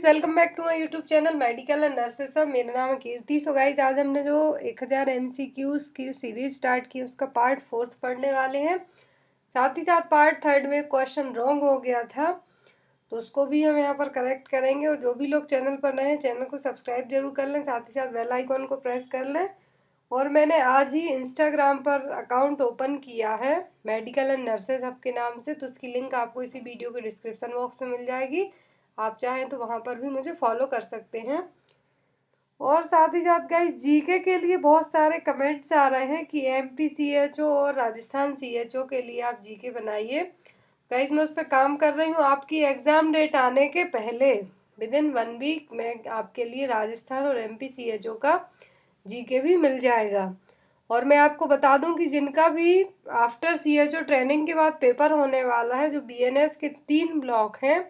Welcome back to my YouTube channel medical and नर्सेसब। मेरा नाम है कीर्ति। सो गाइज, आज हमने जो 1000 MCQs की सीरीज स्टार्ट की उसका पार्ट 4th पढ़ने वाले हैं। साथ ही साथ पार्ट 3rd में क्वेश्चन रॉन्ग हो गया था तो उसको भी हम यहाँ पर करेक्ट करेंगे। और जो भी लोग चैनल पर नए हैं चैनल को सब्सक्राइब जरूर कर लें, साथ ही साथ बेल आइकॉन को प्रेस कर लें। और मैंने आज ही इंस्टाग्राम पर अकाउंट ओपन किया है मेडिकल एंड नर्सेज हब के नाम से, तो उसकी लिंक आपको इसी वीडियो के डिस्क्रिप्शन बॉक्स में मिल जाएगी। आप चाहें तो वहाँ पर भी मुझे फॉलो कर सकते हैं। और साथ ही साथ गाइस, जीके के लिए बहुत सारे कमेंट्स आ रहे हैं कि MP CHO और राजस्थान CHO के लिए आप जीके बनाइए। गाइस, मैं उस पर काम कर रही हूँ। आपकी एग्ज़ाम डेट आने के पहले विदिन 1 वीक में आपके लिए राजस्थान और MP CHO का जीके भी मिल जाएगा। और मैं आपको बता दूं कि जिनका भी आफ्टर CHO ट्रेनिंग के बाद पेपर होने वाला है, जो BNS के 3 ब्लॉक हैं,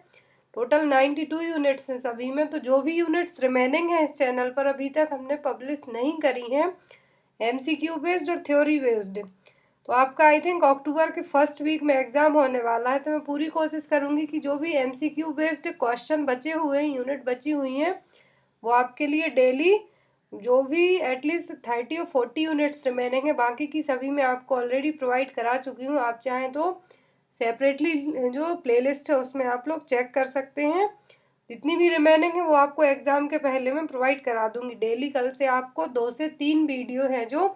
टोटल 92 यूनिट्स हैं सभी में। तो जो भी यूनिट्स रिमेनिंग हैं इस चैनल पर अभी तक हमने पब्लिश नहीं करी हैं, MCQ बेस्ड और थ्योरी बेस्ड, तो आपका आई थिंक अक्टूबर के फर्स्ट वीक में एग्ज़ाम होने वाला है। तो मैं पूरी कोशिश करूँगी कि जो भी MCQ बेस्ड क्वेश्चन बचे हुए हैं, यूनिट बची हुई हैं, वो आपके लिए डेली जो भी एटलीस्ट 30 और 40 यूनिट्स रिमेनिंग है, बाकी की सभी मैं आपको ऑलरेडी प्रोवाइड करा चुकी हूँ। आप चाहें तो सेपरेटली जो प्लेलिस्ट है उसमें आप लोग चेक कर सकते हैं। जितनी भी रिमेनिंग है वो आपको एग्ज़ाम के पहले मैं प्रोवाइड करा दूंगी डेली। कल से आपको 2 से 3 वीडियो हैं जो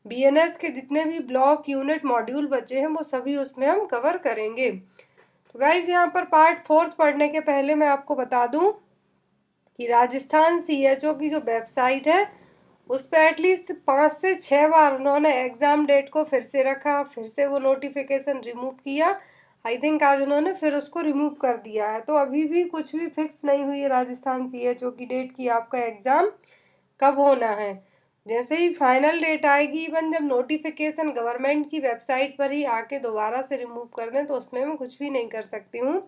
BNS के जितने भी ब्लॉक यूनिट मॉड्यूल बचे हैं वो सभी उसमें हम कवर करेंगे। तो गाइज, यहाँ पर पार्ट 4th पढ़ने के पहले मैं आपको बता दूँ कि राजस्थान CHO की जो वेबसाइट है उस पर एटलीस्ट 5 से 6 बार उन्होंने एग्ज़ाम डेट को फिर से रखा, फिर से वो नोटिफिकेशन रिमूव किया। आई थिंक आज उन्होंने फिर उसको रिमूव कर दिया है। तो अभी भी कुछ भी फिक्स नहीं हुई है राजस्थान CHO की डेट की आपका एग्ज़ाम कब होना है। जैसे ही फाइनल डेट आएगी, इवन जब नोटिफिकेशन गवर्नमेंट की वेबसाइट पर ही आके दोबारा से रिमूव कर दें तो उसमें मैं कुछ भी नहीं कर सकती हूँ।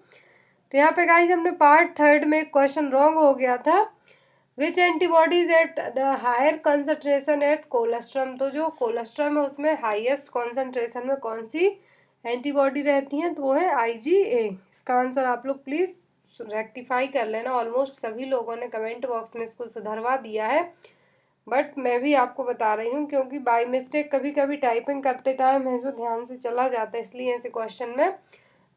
तो यहाँ पे गाइस, हमने पार्ट 3rd में क्वेश्चन रॉन्ग हो गया था, which antibodies at the higher concentration at colostrum. तो जो कोलेस्ट्रम है उसमें हाईएस्ट कॉन्सेंट्रेशन में कौन सी एंटीबॉडी रहती हैं, तो वो है IgA। इसका आंसर आप लोग प्लीज़ रेक्टिफाई कर लेना। ऑलमोस्ट सभी लोगों ने कमेंट बॉक्स में इसको सुधरवा दिया है, बट मैं भी आपको बता रही हूँ क्योंकि बाय मिस्टेक कभी कभी टाइपिंग करते टाइम है जो ध्यान से चला जाता है, इसलिए ऐसे क्वेश्चन में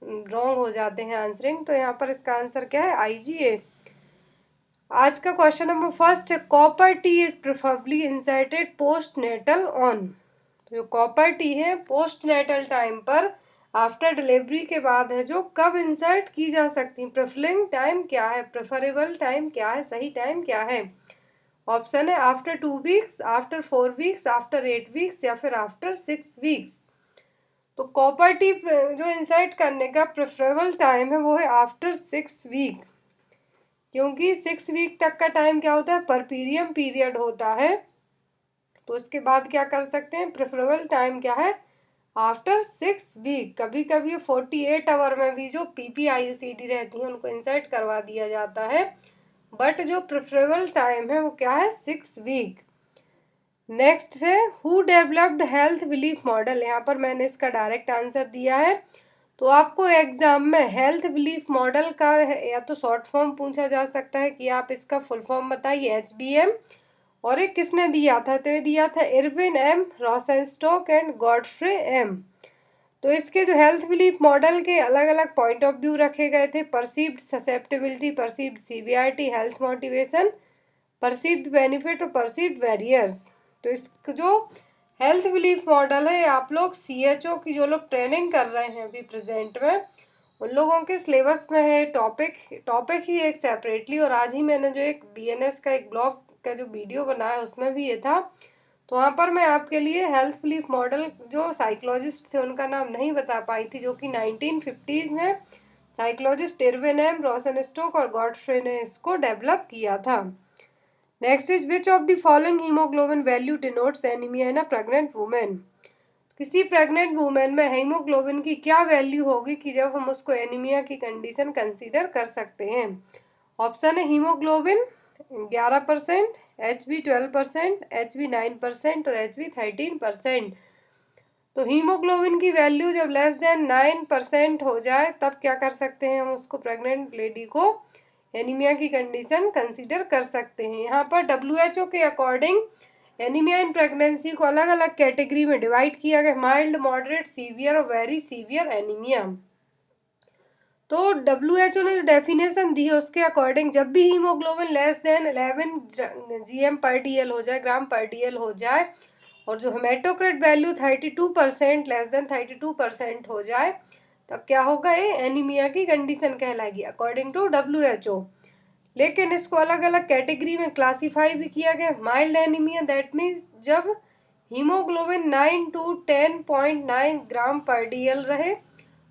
रॉन्ग हो जाते हैं आंसरिंग। तो यहाँ पर इसका आंसर क्या है, IgA। आज का क्वेश्चन नंबर फर्स्ट है, copper T is preferably inserted post natal on. तो जो कॉपर टी है पोस्ट नेटल टाइम पर आफ्टर डिलीवरी के बाद है जो कब इंसर्ट की जा सकती है। प्रेफरिंग टाइम क्या है, प्रेफरेबल टाइम क्या है, सही टाइम क्या है। ऑप्शन है after 2 weeks, after 4 weeks, after 8 weeks या फिर आफ्टर 6 वीक्स। तो कॉपर टी जो इंसर्ट करने का प्रेफरेबल टाइम है वो है आफ्टर 6 वीक, क्योंकि 6 वीक तक का टाइम क्या होता है, परपीरियम पीरियड होता है। तो इसके बाद क्या कर सकते हैं, प्रेफरेबल टाइम क्या है, आफ्टर 6 वीक। कभी कभी 48 आवर में भी जो PPIUCD रहती हैं उनको इंसर्ट करवा दिया जाता है, बट जो प्रेफरेबल टाइम है वो क्या है, 6 वीक। नेक्स्ट है, who developed health belief model. यहाँ पर मैंने इसका डायरेक्ट आंसर दिया है। तो आपको एग्जाम में हेल्थ बिलीफ मॉडल का या तो शॉर्ट फॉर्म पूछा जा सकता है कि आप इसका फुल फॉर्म बताइए, HBM। और ये किसने दिया था, तो ये दिया था Irwin M, Rosenstock and Godfrey M। तो इसके जो हेल्थ बिलीफ मॉडल के अलग अलग पॉइंट ऑफ व्यू रखे गए थे, perceived susceptibility, perceived severity, health motivation, perceived benefit और परसीव्ड बैरियर्स। तो इस जो हेल्थ बिलीफ मॉडल है आप लोग CHO की जो लोग ट्रेनिंग कर रहे हैं अभी प्रेजेंट में, उन लोगों के सिलेबस में है। टॉपिक ही एक सेपरेटली, और आज ही मैंने जो एक BNS का एक ब्लॉग का जो वीडियो बनाया उसमें भी ये था। तो वहाँ पर मैं आपके लिए हेल्थ बिलीफ मॉडल जो साइकोलॉजिस्ट थे उनका नाम नहीं बता पाई थी, जो कि 1950s में साइकोलॉजिस्ट इरविन M, रोसेनस्टॉक और गॉडफ्रे ने इसको डेवलप किया था। Next is, which of the following haemoglobin value denotes anaemia in a pregnant women. किसी प्रेग्नेंट वुमेन में हीमोग्लोबिन की क्या वैल्यू होगी कि जब हम उसको एनीमिया की कंडीशन कंसीडर कर सकते हैं। ऑप्शन है हीमोग्लोबिन 11%, HB 12%, HB 9% और HB 13%। तो हीमोग्लोबिन की वैल्यू जब लेस देन 9% हो जाए तब क्या कर सकते हैं हम उसको, प्रेग्नेंट लेडी को एनीमिया की कंडीशन कंसीडर कर सकते हैं। यहाँ पर WHO के अकॉर्डिंग एनीमिया इन प्रेगनेंसी को अलग अलग कैटेगरी में डिवाइड किया गया, माइल्ड, मॉडरेट, सीवियर और वेरी सीवियर एनीमिया। तो WHO ने जो डेफिनेशन दी है उसके अकॉर्डिंग जब भी हीमोग्लोबिन लेस देन 11 GM/DL हो जाए, ग्राम पर DL हो जाए, और जो हेमाटोक्रिट वैल्यू 32% लेस देन 32% हो जाए, तब क्या होगा, ये एनीमिया की कंडीशन कहलाएगी अकॉर्डिंग टू WHO। लेकिन इसको अलग अलग कैटेगरी में क्लासीफाई भी किया गया। माइल्ड एनीमिया दैट मीन्स जब हीमोग्लोबिन 9 to 10.9 ग्राम पर DL रहे,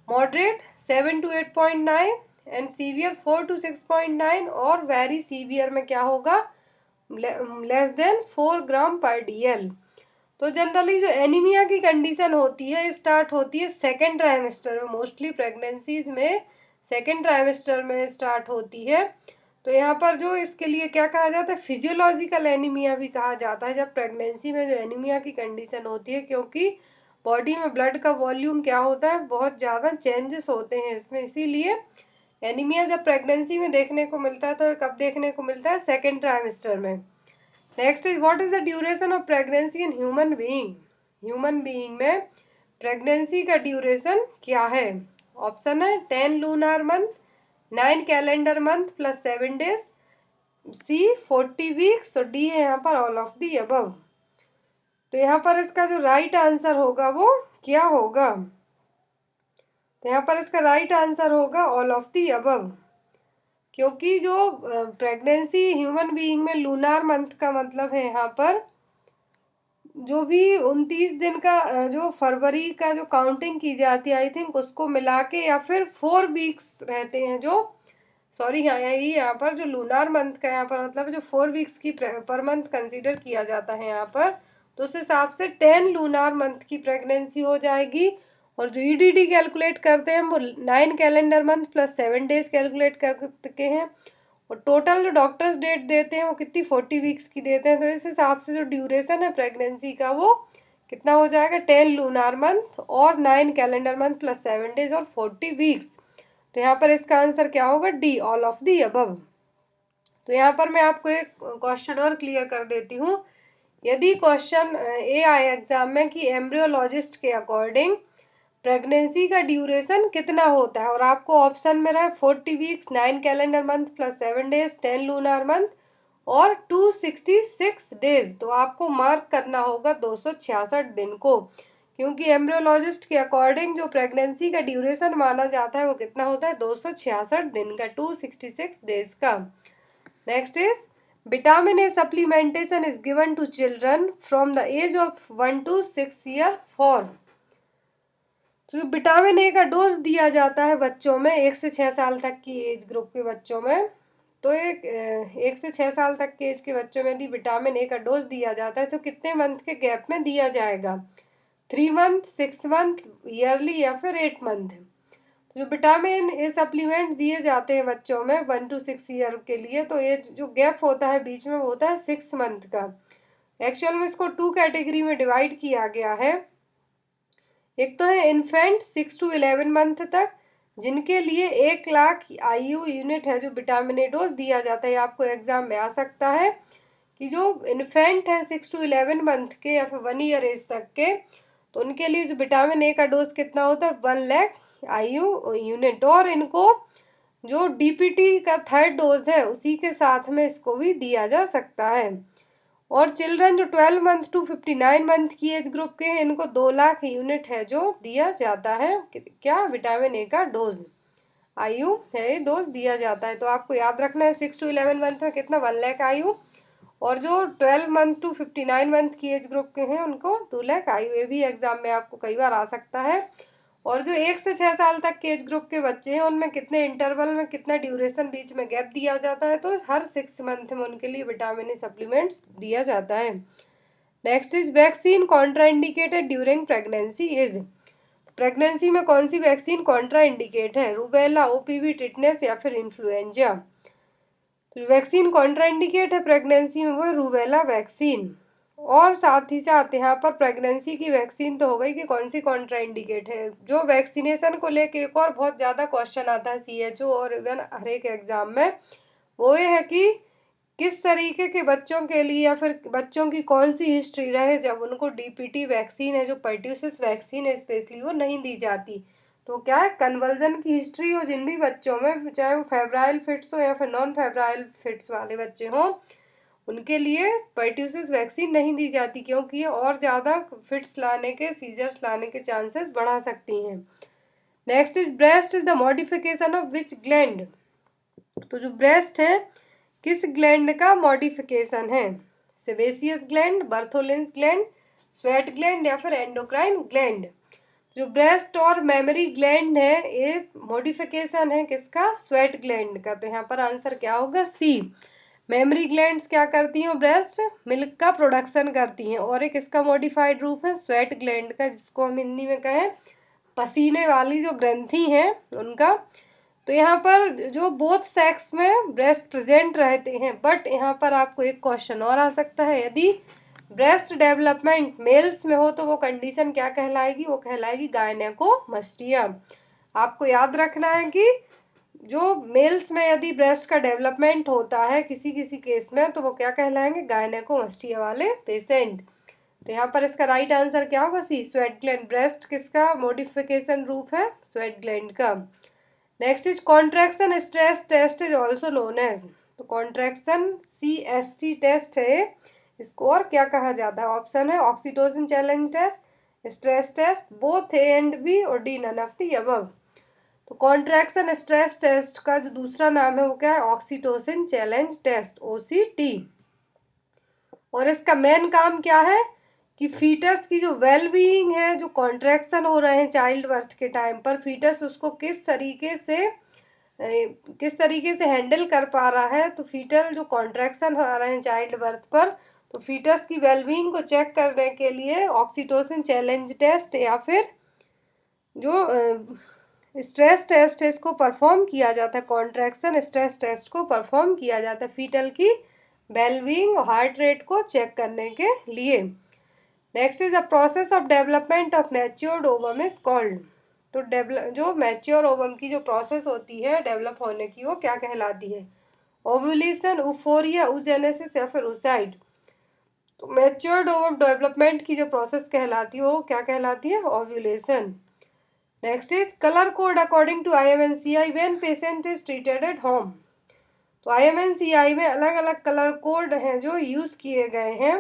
moderate 7 to 8.9 and severe 4 to 6.9, और वेरी सीवियर में क्या होगा, लेस देन 4 ग्राम पर DL। तो जनरली जो एनीमिया की कंडीशन होती है स्टार्ट होती है सेकेंड ट्राइमेस्टर में, मोस्टली प्रेगनेंसीज में सेकेंड ट्राइमेस्टर में स्टार्ट होती है। तो यहाँ पर जो इसके लिए क्या कहा जाता है, फिजियोलॉजिकल एनीमिया भी कहा जाता है जब प्रेगनेंसी में जो एनीमिया की कंडीशन होती है, क्योंकि बॉडी में ब्लड का वॉल्यूम क्या होता है, बहुत ज़्यादा चेंजेस होते हैं इसमें, इसीलिए एनीमिया जब प्रेगनेंसी में देखने को मिलता है तो कब देखने को मिलता है, सेकेंड ट्राइमेस्टर में। Next is what is the duration of pregnancy in human being. Human being में प्रेगनेंसी का ड्यूरेशन क्या है, ऑप्शन है 10 lunar month, 9 calendar month plus 7 days, C 40 weeks, और डी है यहाँ पर ऑल ऑफ दी अबव। तो यहाँ पर इसका जो राइट आंसर होगा वो क्या होगा, तो यहाँ पर इसका राइट आंसर होगा ऑल ऑफ दी अबव, क्योंकि जो प्रेगनेंसी ह्यूमन बीइंग में लूनार मंथ का मतलब है यहाँ पर जो भी 29 दिन का जो फरवरी का जो काउंटिंग की जाती है, आई थिंक उसको मिला के, या फिर 4 वीक्स रहते हैं जो, सॉरी यहाँ पर जो लूनार मंथ का यहाँ पर मतलब जो 4 वीक्स की पर मंथ कंसीडर किया जाता है यहाँ पर, तो उस हिसाब से 10 लूनार मंथ की प्रेगनेंसी हो जाएगी। और जो EDD कैलकुलेट करते हैं वो 9 calendar month plus 7 days calculate करके हैं, और टोटल जो डॉक्टर्स डेट देते हैं वो कितनी 40 वीक्स की देते हैं। तो इस हिसाब से जो ड्यूरेशन है प्रेगनेंसी का वो कितना हो जाएगा, 10 लूनार मंथ और 9 कैलेंडर मंथ प्लस 7 डेज और 40 वीक्स। तो यहाँ पर इसका आंसर क्या होगा, D all of the above. तो यहाँ पर मैं आपको एक क्वेश्चन और क्लियर कर देती हूँ। यदि क्वेश्चन ए आए एग्जाम में कि एम्ब्रियोलॉजिस्ट के अकॉर्डिंग प्रेगनेंसी का ड्यूरेशन कितना होता है, और आपको ऑप्शन में रहा 40 weeks, 9 calendar month plus 7 days, 10 lunar month और 266 डेज, तो आपको मार्क करना होगा 266 दिन को, क्योंकि एम्ब्रियोलॉजिस्ट के अकॉर्डिंग जो प्रेगनेंसी का ड्यूरेशन माना जाता है वो कितना होता है, 266 दिन का, 266 डेज का। Next is vitamin A supplementation is given to children from the age of 1 to 6 year for. तो विटामिन ए का डोज दिया जाता है बच्चों में 1 से 6 साल तक की एज ग्रुप के बच्चों में। तो 1 से 6 साल तक के एज के बच्चों में यदि विटामिन ए का डोज दिया जाता है तो कितने मंथ के गैप में दिया जाएगा, 3 मंथ, 6 मंथ, ईयरली या फिर 8 मंथ। तो जो विटामिन ए सप्लीमेंट दिए जाते हैं बच्चों में 1 to 6 ईयर के लिए, तो ये जो गैप होता है बीच में वो होता है 6 मंथ का। एक्चुअल में इसको 2 कैटेगरी में डिवाइड किया गया है। एक तो है इन्फेंट 6 to 11 मंथ तक, जिनके लिए 1 लाख IU यूनिट है जो विटामिन ए डोज दिया जाता है। आपको एग्जाम में आ सकता है कि जो इन्फेंट है 6 to 11 मंथ के या फिर 1 ईयर एज तक के, तो उनके लिए जो विटामिन ए का डोज कितना होता है, 1 लाख IU यूनिट, और इनको जो DPT का 3rd डोज है उसी के साथ में इसको भी दिया जा सकता है। और चिल्ड्रन जो 12 मंथ टू 59 मंथ की एज ग्रुप के हैं इनको 2 लाख यूनिट है जो दिया जाता है, क्या, विटामिन ए का डोज, IU है डोज दिया जाता है। तो आपको याद रखना है 6 to 11 मंथ में कितना, 1 लाख IU, और जो 12 मंथ टू 59 मंथ की एज ग्रुप के हैं उनको 2 लाख IU। ये भी एग्जाम में आपको कई बार आ सकता है। और जो 1 से 6 साल तक के एज ग्रुप के बच्चे हैं उनमें कितने इंटरवल में कितना ड्यूरेशन बीच में गैप दिया जाता है, तो हर 6 मंथ में उनके लिए विटामिन ए सप्लीमेंट्स दिया जाता है। Next is vaccine contraindicated during pregnancy is. Pregnancy में कौन सी वैक्सीन कॉन्ट्राइंडिकेट है, रूबेला, OPV, टिटनेस या फिर इन्फ्लुएंजा। तो वैक्सीन कॉन्ट्राइंडिकेट है प्रेगनेंसी में वो है रूबेला वैक्सीन। और साथ ही साथ यहाँ पर प्रेगनेंसी की वैक्सीन तो हो गई कि कौन सी कॉन्ट्राइंडिकेट है। जो वैक्सीनेशन को लेके एक और बहुत ज़्यादा क्वेश्चन आता है CHO और इवन हर एक एग्जाम में, वो ये है कि किस तरीके के बच्चों के लिए या फिर बच्चों की कौन सी हिस्ट्री रहे जब उनको डीपीटी वैक्सीन है, जो पर्ट्यूसिस वैक्सीन है स्पेशली, वो नहीं दी जाती। तो क्या है, कन्वर्जन की हिस्ट्री हो जिन भी बच्चों में, चाहे वो फेब्राइल फिट्स हो या फिर नॉन फेब्राइल फिट्स वाले बच्चे हों, उनके लिए पर्ट्यूसिस वैक्सीन नहीं दी जाती, क्योंकि ये और ज़्यादा फिट्स लाने के, सीजर्स लाने के चांसेस बढ़ा सकती हैं। Next is breast is the modification of which gland. तो जो ब्रेस्ट है किस ग्लैंड का मॉडिफिकेशन है? Sebaceous gland, Bartholin's gland, sweat gland या फिर एंडोक्राइन ग्लैंड। जो ब्रेस्ट और मेमरी ग्लैंड है ये मॉडिफिकेशन है किसका? स्वेट ग्लैंड का। तो यहाँ पर आंसर क्या होगा? सी। मेमरी ग्लैंड्स क्या करती हैं? ब्रेस्ट मिल्क का प्रोडक्शन करती हैं, और एक इसका मॉडिफाइड रूप है स्वेट ग्लैंड का, जिसको हम हिंदी में कहें पसीने वाली जो ग्रंथि हैं उनका। तो यहाँ पर जो बोथ सेक्स में ब्रेस्ट प्रेजेंट रहते हैं, बट यहाँ पर आपको एक क्वेश्चन और आ सकता है, यदि ब्रेस्ट डेवलपमेंट मेल्स में हो तो वो कंडीशन क्या कहलाएगी? वो कहलाएगी गायनेकोमस्टिया। आपको याद रखना है कि जो मेल्स में यदि ब्रेस्ट का डेवलपमेंट होता है किसी किसी केस में, तो वो क्या कहलाएंगे? गायनेकोमस्टिया वाले पेशेंट। तो यहाँ पर इसका राइट आंसर क्या होगा? C, sweat gland. ब्रेस्ट किसका मॉडिफिकेशन रूप है? स्वेट ग्लैंड का। Next is contraction stress test is also known as. तो कॉन्ट्रैक्शन CST टेस्ट है, इसको और क्या कहा जाता है? ऑप्शन है oxytocin challenge test, stress test, both A and B और D, none of the above. तो कॉन्ट्रैक्शन स्ट्रेस टेस्ट का जो दूसरा नाम है वो क्या है? Oxytocin challenge test, OCT। और इसका मेन काम क्या है कि फीटस की जो वेल बीइंग है, जो कॉन्ट्रैक्शन हो रहे हैं चाइल्ड बर्थ के टाइम पर, फीटस उसको किस तरीके से हैंडल कर पा रहा है। तो फीटल जो कॉन्ट्रैक्शन हो रहे हैं चाइल्ड बर्थ पर, तो फीटस की वेल बीइंग को चेक करने के लिए ऑक्सीटोसिन चैलेंज टेस्ट या फिर जो स्ट्रेस टेस्ट है इसको परफॉर्म किया जाता है। कॉन्ट्रैक्शन स्ट्रेस टेस्ट को परफॉर्म किया जाता है फीटल की वेल बीइंग और हार्ट रेट को चेक करने के लिए। Next is the process of development of matured ovum is called. तो जो मैच्योर ओवम की जो प्रोसेस होती है डेवलप होने की, वो क्या कहलाती है? ओव्यूलेशन, यूफोरिया, oogenesis या फिर oocyte। तो मैच्योर्ड ओवम डेवलपमेंट की जो प्रोसेस कहलाती है वो क्या कहलाती है? Ovulation. Next is colour code according to IMNCI when patient is treated at home. तो IMNCI में अलग अलग कलर कोड हैं जो यूज़ किए गए हैं।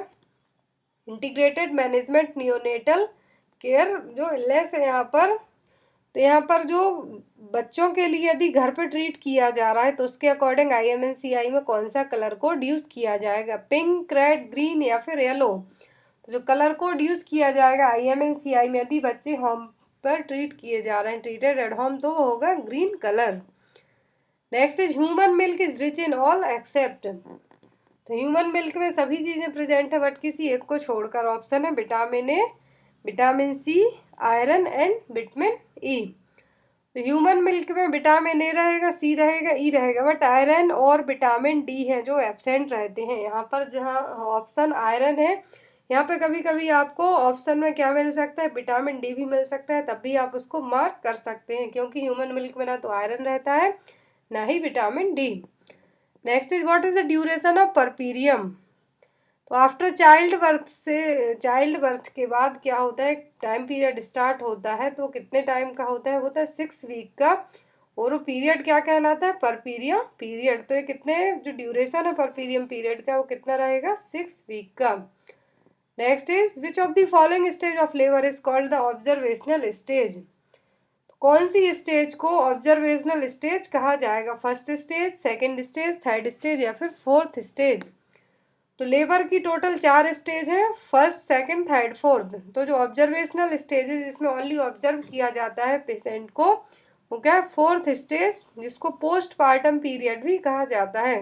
इंटीग्रेटेड मैनेजमेंट नियोनेटल केयर जो इलनेस है यहाँ पर, तो यहाँ पर जो बच्चों के लिए यदि घर पे ट्रीट किया जा रहा है तो उसके अकॉर्डिंग IMNCI में कौन सा कलर कोड यूज़ किया जाएगा? पिंक, रेड, ग्रीन या फिर येलो। तो जो कलर कोड यूज़ किया जाएगा IMNCI में यदि बच्चे होम पर ट्रीट किए जा रहे हैं, ट्रीटेड एट होम, तो वो होगा green colour. Next is human milk is rich in all except. तो ह्यूमन मिल्क में सभी चीज़ें प्रेजेंट है बट किसी एक को छोड़कर। ऑप्शन है vitamin A, vitamin C, iron and vitamin E। तो ह्यूमन मिल्क में विटामिन A रहेगा, C रहेगा, E रहेगा, बट आयरन और विटामिन D है जो एब्सेंट रहते हैं। यहाँ पर जहाँ ऑप्शन आयरन है, यहाँ पे कभी कभी आपको ऑप्शन में क्या मिल सकता है? विटामिन D भी मिल सकता है, तब भी आप उसको मार्क कर सकते हैं, क्योंकि ह्यूमन मिल्क में ना तो आयरन रहता है ना ही vitamin D। Next is what is the duration of puerperium. तो आफ्टर चाइल्ड बर्थ के बाद क्या होता है? टाइम पीरियड स्टार्ट होता है, तो कितने टाइम का होता है? होता है 6 वीक का, और वो पीरियड क्या कहलाता है? Puerperium period. तो ये कितने जो ड्यूरेशन है परपीरियम पीरियड का वो कितना रहेगा? 6 वीक का। Next is which of the following stage of labour is called the observational stage. कौन सी स्टेज को ऑब्जर्वेशनल स्टेज कहा जाएगा? First stage, second stage, third stage या फिर फोर्थ स्टेज। तो लेबर की टोटल 4 स्टेज हैं, फर्स्ट, सेकंड, थर्ड, फोर्थ। तो जो ऑब्जर्वेशनल स्टेज है जिसमें ओनली ऑब्जर्व किया जाता है पेशेंट को, वो क्या है? फोर्थ स्टेज, जिसको पोस्टमार्टम पीरियड भी कहा जाता है।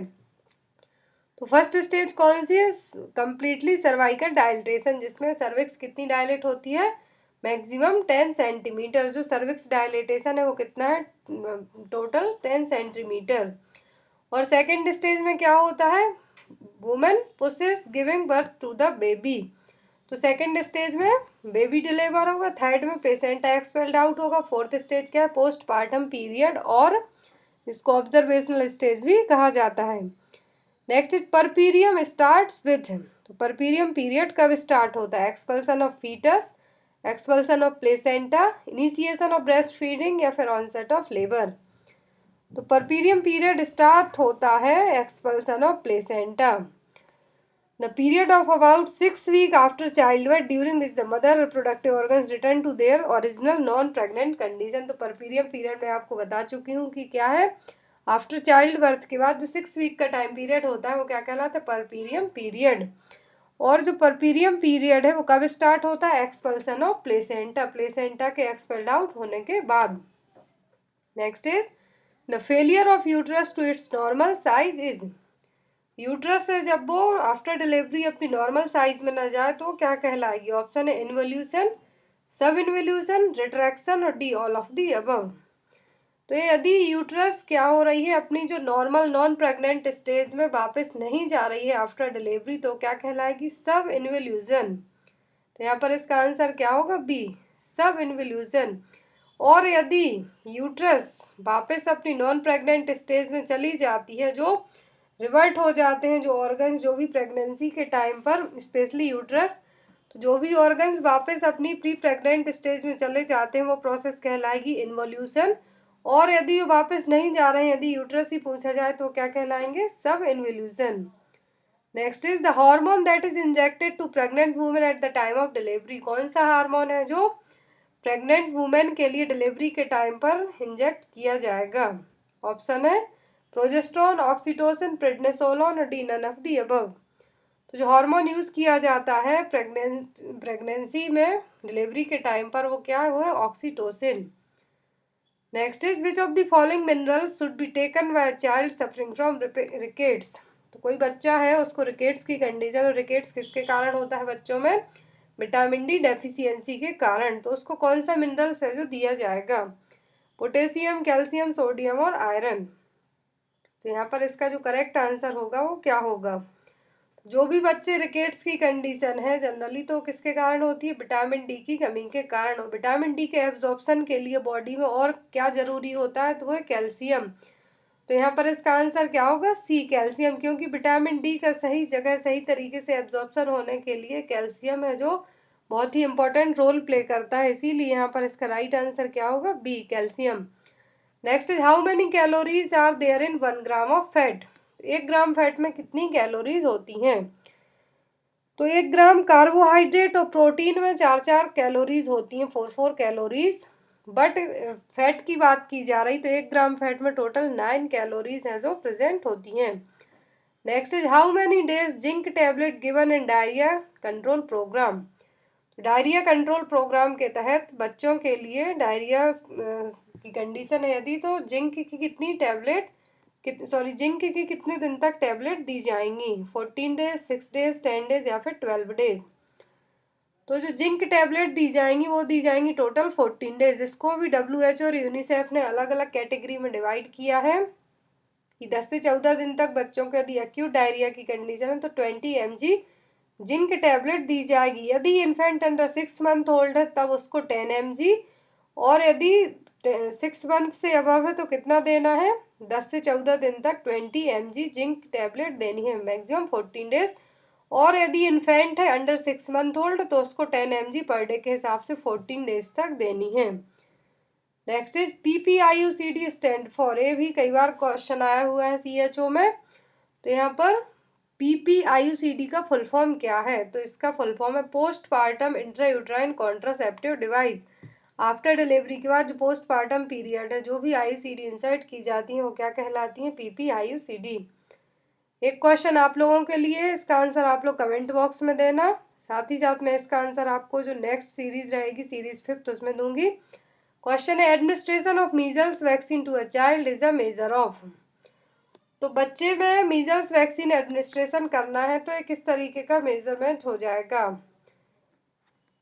तो फर्स्ट स्टेज कौन सी है? कंप्लीटली सर्वाइकल डायलेटेशन, जिसमें सर्विक्स कितनी डायलेट होती है? Maximum 10 centimetre. जो सर्विक्स डायलेटेशन है वो कितना है? Total 10 centimetre. और सेकेंड स्टेज में क्या होता है? Women pushes giving birth to the baby. तो सेकेंड स्टेज में बेबी डिलीवर होगा, थर्ड में पेशेंट एक्सपेल्ड आउट होगा, फोर्थ स्टेज क्या है? पोस्टमार्टम पीरियड और इसको ऑब्जर्वेशनल स्टेज भी कहा जाता है। Next is puerperium starts with, तो परपीरियम पीरियड कब स्टार्ट होता है? Expulsion of foetus, expulsion of placenta, initiation of breast feeding या फिर ऑनसेट ऑफ लेबर। तो परपीरियम पीरियड स्टार्ट होता है expulsion of placenta. The period of about 6 week after child birth, during this the mother reproductive organs return to their original non pregnant condition. तो puerperium period में आपको बता चुकी हूँ कि क्या है, आफ्टर चाइल्ड बर्थ के बाद जो 6 वीक का टाइम पीरियड होता है वो क्या कहलाता है? Puerperium period. और जो परपीरियम पीरियड है वो कब स्टार्ट होता है? एक्सपल्सन ऑफ प्लेसेंटा, प्लेसेंटा के एक्सपेल्ड आउट होने के बाद। Next is the failure of uterus to its normal size is, uterus से जब वो आफ्टर डिलीवरी अपनी नॉर्मल साइज में ना जाए तो क्या कहलाएगी? ऑप्शन है इन्वोल्यूशन, सब इन्वोल्यूशन, रिट्रैक्शन और D all of the above. तो ये यदि यूट्रस क्या हो रही है, अपनी जो नॉर्मल नॉन प्रेग्नेंट स्टेज में वापस नहीं जा रही है आफ्टर डिलीवरी, तो क्या कहलाएगी? सब इन्वोल्यूशन। तो यहाँ पर इसका आंसर क्या होगा? बी, सब इन्वोल्यूशन। और यदि यूट्रस वापस अपनी नॉन प्रेग्नेंट स्टेज में चली जाती है, जो रिवर्ट हो जाते हैं जो ऑर्गन्स, जो भी प्रेगनेंसी के टाइम पर स्पेशली यूट्रस, तो जो भी ऑर्गन्स वापस अपनी प्री प्रेग्नेंट स्टेज में चले जाते हैं वो प्रोसेस कहलाएगी इन्वोल्यूशन। और यदि वो वापस नहीं जा रहे हैं, यदि यूट्रस ही पूछा जाए तो क्या कहलाएंगे? Subinvolution. Next is the hormone that is injected to pregnant women at the time of delivery. कौन सा हार्मोन है जो प्रेग्नेंट वुमेन के लिए डिलीवरी के टाइम पर इंजेक्ट किया जाएगा? ऑप्शन है प्रोजेस्टेरोन, ऑक्सीटोसिन, प्रेडनिसोलोन और D none of the above. तो जो हार्मोन यूज़ किया जाता है प्रेगनेंसी में डिलीवरी के टाइम पर वो क्या है? वो है oxytocin. Next is which of the following minerals should be taken by child suffering from rickets. तो कोई बच्चा है उसको रिकेट्स की कंडीशन, और रिकेट्स किसके कारण होता है बच्चों में? विटामिन डी डेफिशिएंसी के कारण। तो उसको कौन सा मिनरल्स है जो दिया जाएगा? पोटेशियम, कैल्शियम, सोडियम और आयरन। तो यहाँ पर इसका जो करेक्ट आंसर होगा वो क्या होगा? जो भी बच्चे रिकेट्स की कंडीशन है जनरली तो किसके कारण होती है? विटामिन डी की कमी के कारण। और विटामिन डी के एब्जॉर्प्शन के लिए बॉडी में और क्या जरूरी होता है? तो वो है कैल्शियम। तो यहाँ पर इसका आंसर क्या होगा? सी, कैल्शियम। क्योंकि विटामिन डी का सही जगह सही तरीके से एब्जॉर्प्शन होने के लिए कैल्शियम है जो बहुत ही इंपॉर्टेंट रोल प्ले करता है, इसीलिए यहाँ पर इसका राइट आंसर क्या होगा? B, calcium. Next is how many calories are there in 1 gram of fat. 1 gram fat में कितनी कैलोरीज होती हैं? तो 1 ग्राम कार्बोहाइड्रेट और प्रोटीन में 4 कैलोरीज होती हैं, 4 कैलोरीज। बट फैट की बात की जा रही तो 1 ग्राम फैट में टोटल 9 कैलोरीज हैं जो प्रेजेंट होती हैं। Next is how many days zinc tablet given in diarrhoea control programme. Diarrhoea control programme के तहत बच्चों के लिए डायरिया की कंडीशन है यदि, तो जिंक की कितनी टैबलेट जिंक की कितने दिन तक टैबलेट दी जाएंगी? 14 डेज, 6 डेज, 10 डेज या फिर 12 डेज। तो जो जिंक टैबलेट दी जाएंगी वो दी जाएंगी टोटल 14 डेज। इसको भी WHO और यूनिसेफ ने अलग अलग कैटेगरी में डिवाइड किया है कि 10 से 14 दिन तक बच्चों को यदि एक्यूट डायरिया की कंडीशन है तो 20 mg जिंक टैबलेट दी जाएगी। यदि इन्फेंट अंडर 6 मंथ ओल्ड है तब उसको 10 mg, और यदि 6 मंथ से अबव है तो कितना देना है? 10 से 14 दिन तक 20 mg जिंक टैबलेट देनी है, मैक्सिमम 14 डेज। और यदि इन्फेंट है अंडर 6 मंथ ओल्ड तो उसको 10 mg पर डे के हिसाब से 14 डेज तक देनी है। Next is PPIUCD stand for, ये भी कई बार क्वेश्चन आया हुआ है CHO में। तो यहाँ पर PPIUCD का फुल फॉर्म क्या है? तो इसका फुल फॉर्म है post partum intrauterine contraceptive device. After delivery के बाद जो पोस्टपार्टम पीरियड है जो भी IUCD इंसर्ट की जाती है वो क्या कहलाती है? PPIUCD। एक क्वेश्चन आप लोगों के लिए, इसका आंसर आप लोग कमेंट बॉक्स में देना। साथ ही साथ मैं इसका आंसर आपको जो नेक्स्ट सीरीज रहेगी सीरीज 5th उसमें दूंगी। क्वेश्चन है administration of measles vaccine to a child is a measure of. तो बच्चे में मीजल्स वैक्सीन एडमिनिस्ट्रेशन करना है तो ये किस तरीके का मेजरमेंट हो जाएगा?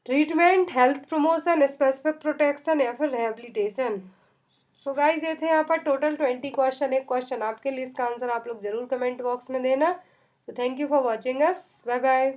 Treatment, health promotion, specific protection या फिर रिहेबिलिटेशन। सो गाइज ये थे यहाँ पर टोटल 20 क्वेश्चन। एक क्वेश्चन आपके लिए, इसका आंसर आप लोग जरूर कमेंट बॉक्स में देना। तो thank you for watching us, bye bye.